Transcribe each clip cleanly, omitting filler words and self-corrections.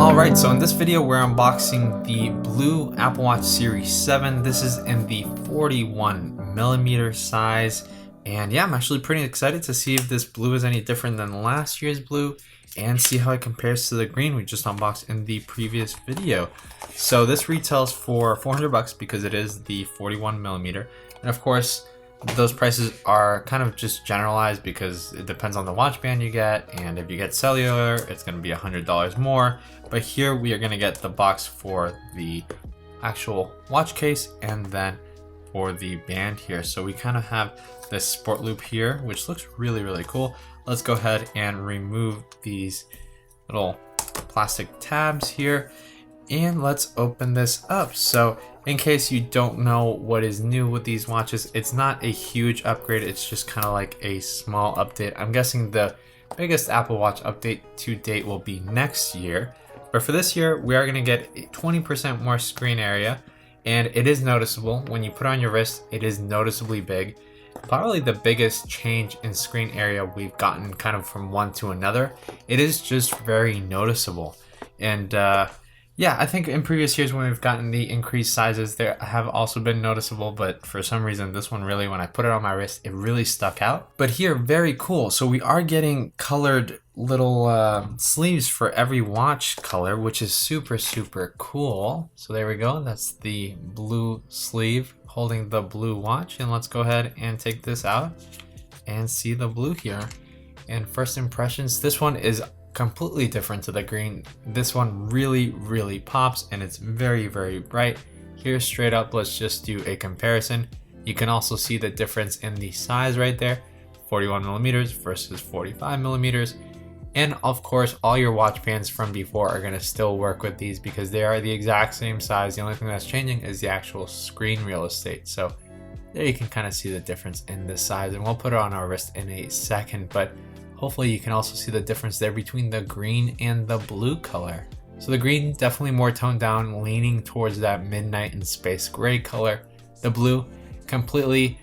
Alright, so in this video we're unboxing the blue Apple Watch Series 7. This is in the 41mm size. And yeah, I'm actually pretty excited to see if this blue is any different than last year's blue and see how it compares to the green we just unboxed in the previous video. So this retails for $400 because it is the 41mm. And of course, those prices are kind of just generalized because it depends on the watch band you get, and if you get cellular it's going to be $100 more. But here we are going to get the box for the actual watch case and then for the band here. So we kind of have this sport loop here, which looks really cool. Let's go ahead and remove these little plastic tabs here and let's open this up. So in case you don't know what is new with these watches, it's not a huge upgrade, it's just kind of like a small update. I'm guessing the biggest Apple Watch update to date will be next year, but for this year we are going to get 20% more screen area, and it is noticeable. When you put on your wrist, it is noticeably big. Probably the biggest change in screen area we've gotten kind of from one to another. It is just very noticeable. And yeah, I think in previous years when we've gotten the increased sizes, they have also been noticeable, but for some reason this one really, when I put it on my wrist, it really stuck out. But here, very cool. So we are getting colored little sleeves for every watch color, which is super cool. So there we go. That's the blue sleeve holding the blue watch. And let's go ahead and take this out and see the blue here. And first impressions, this one is completely different to the green. This one really pops and it's very bright. Here straight up, let's just do a comparison. You can also see the difference in the size right there, 41mm versus 45mm. And of course, all your watch bands from before are going to still work with these because they are the exact same size. The only thing that's changing is the actual screen real estate. So there you can kind of see the difference in the size, and we'll put it on our wrist in a second, but hopefully you can also see the difference there between the green and the blue color. So the green definitely more toned down, leaning towards that midnight and space gray color. The blue completely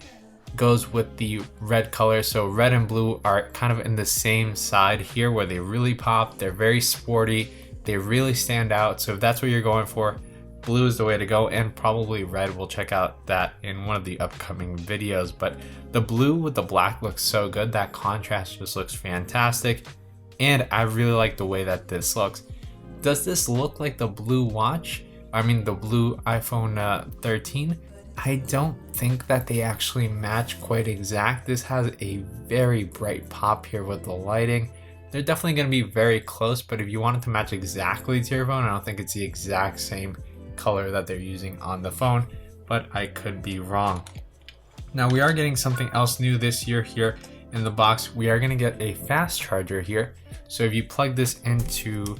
goes with the red color. So red and blue are kind of in the same side here where they really pop. They're very sporty. They really stand out. So if that's what you're going for, blue is the way to go, and probably red. We'll check out that in one of the upcoming videos. But the blue with the black looks so good. That contrast just looks fantastic, and I really like the way that this looks. Does this look like the blue watch? I mean the blue iPhone 13? I don't think that they actually match quite exact. This has a very bright pop here with the lighting. They're definitely going to be very close, but if you want it to match exactly to your phone, I don't think it's the exact same color that they're using on the phone, but I could be wrong. Now we are getting something else new this year here in the box. We are going to get a fast charger here. So if you plug this into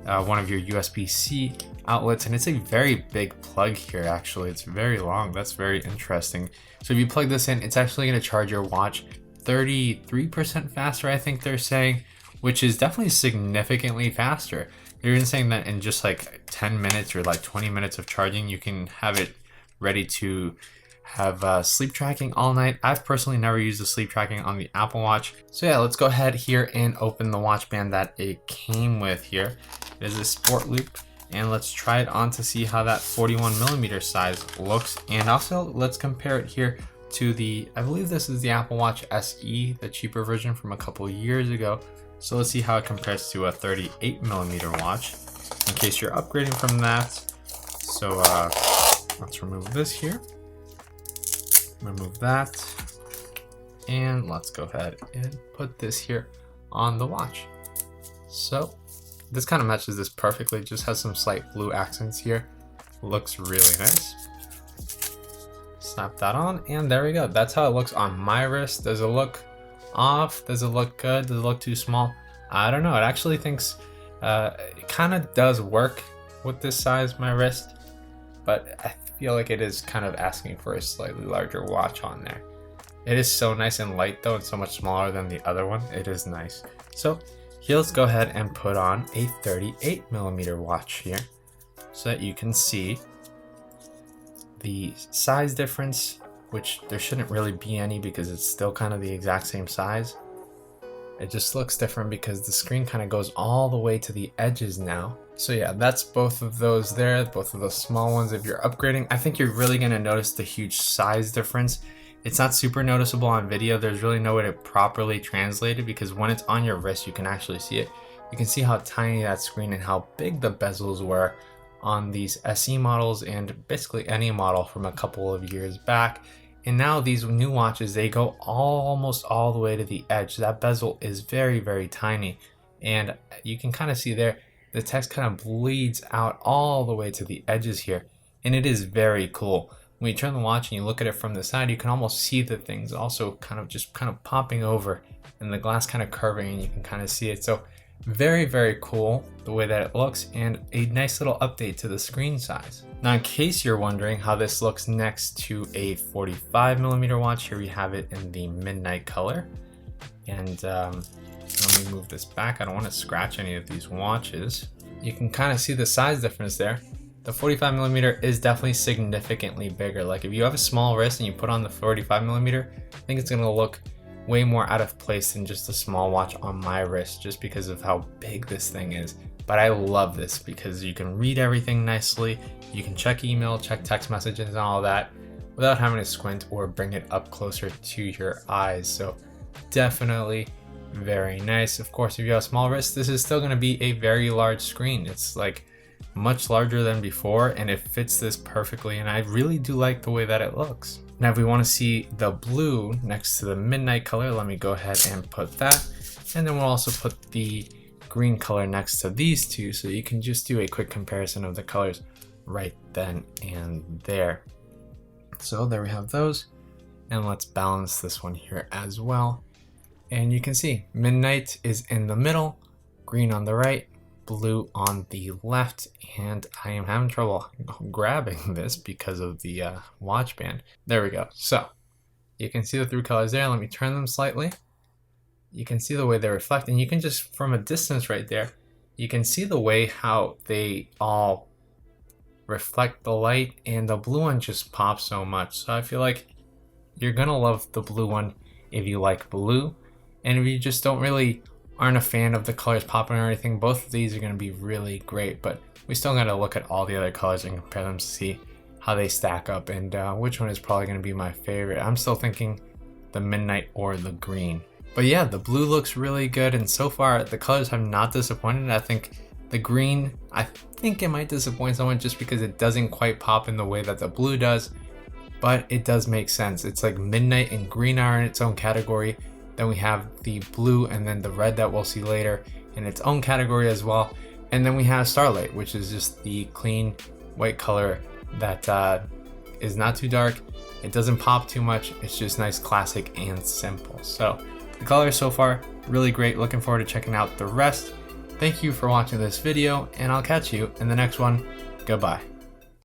one of your USB-C outlets, and it's a very big plug here actually, it's very long. That's very interesting. So if you plug this in, it's actually going to charge your watch 33% faster, I think they're saying, which is definitely significantly faster. They're even saying that in just like 10 minutes or like 20 minutes of charging, you can have it ready to have sleep tracking all night. I've personally never used the sleep tracking on the Apple Watch. So yeah, let's go ahead here and open the watch band that it came with here. It is a sport loop, and let's try it on to see how that 41mm size looks. And also let's compare it here to the, I believe this is the Apple Watch SE, the cheaper version from a couple years ago. So let's see how it compares to a 38mm watch in case you're upgrading from that. So let's remove this here, remove that, and let's go ahead and put this here on the watch. So this kind of matches this perfectly, just has some slight blue accents here. Looks really nice. Snap that on, and there we go. That's how it looks on my wrist. Does it look off? Does it look good? Does it look too small? I don't know. It actually thinks it kind of does work with this size, my wrist, but I feel like it is kind of asking for a slightly larger watch on there. It is so nice and light though, and so much smaller than the other one. It is nice. So here, let's go ahead and put on a 38mm watch here so that you can see the size difference, which there shouldn't really be any because it's still kind of the exact same size. It just looks different because the screen kind of goes all the way to the edges now. So yeah, that's both of those there, both of those small ones. If you're upgrading, I think you're really going to notice the huge size difference. It's not super noticeable on video. There's really no way to properly translate it because when it's on your wrist, you can actually see it. You can see how tiny that screen and how big the bezels were on these SE models and basically any model from a couple of years back. And now these new watches, they go almost all the way to the edge. That bezel is very, very tiny. And you can kind of see there, the text kind of bleeds out all the way to the edges here. And it is very cool. When you turn the watch and you look at it from the side, you can almost see the things also kind of popping over and the glass kind of curving and you can kind of see it. So very, very cool the way that it looks and a nice little update to the screen size. Now, in case you're wondering how this looks next to a 45mm watch, here we have it in the midnight color. And let me move this back. I don't want to scratch any of these watches. You can kind of see the size difference there. The 45mm is definitely significantly bigger. Like if you have a small wrist and you put on the 45mm, I think it's going to look way more out of place than just a small watch on my wrist just because of how big this thing is. But I love this because you can read everything nicely. You can check email, check text messages and all that without having to squint or bring it up closer to your eyes. So definitely very nice. Of course, if you have a small wrist, this is still going to be a very large screen. It's like much larger than before and it fits this perfectly. And I really do like the way that it looks. Now, if we want to see the blue next to the midnight color, let me go ahead and put that. And then we'll also put the green color next to these two so you can just do a quick comparison of the colors right then and there. So there we have those. And let's balance this one here as well. And you can see midnight is in the middle, green on the right, blue on the left, and I am having trouble grabbing this because of the watch band. There we go. So you can see the three colors there. Let me turn them slightly. You can see the way they reflect, and you can just from a distance right there, you can see the way how they all reflect the light, and the blue one just pops so much. So I feel like you're gonna love the blue one if you like blue, and if you just aren't a fan of the colors popping or anything, both of these are going to be really great, but we still got to look at all the other colors and compare them to see how they stack up and which one is probably going to be my favorite. I'm still thinking the midnight or the green. But yeah, the blue looks really good, and so far the colors have not disappointed. I think the green, I think it might disappoint someone just because it doesn't quite pop in the way that the blue does, but it does make sense. It's like midnight and green are in its own category. Then we have the blue and then the red that we'll see later in its own category as well. And then we have Starlight, which is just the clean white color that is not too dark. It doesn't pop too much. It's just nice, classic, and simple. So the colors so far, really great. Looking forward to checking out the rest. Thank you for watching this video, and I'll catch you in the next one. Goodbye.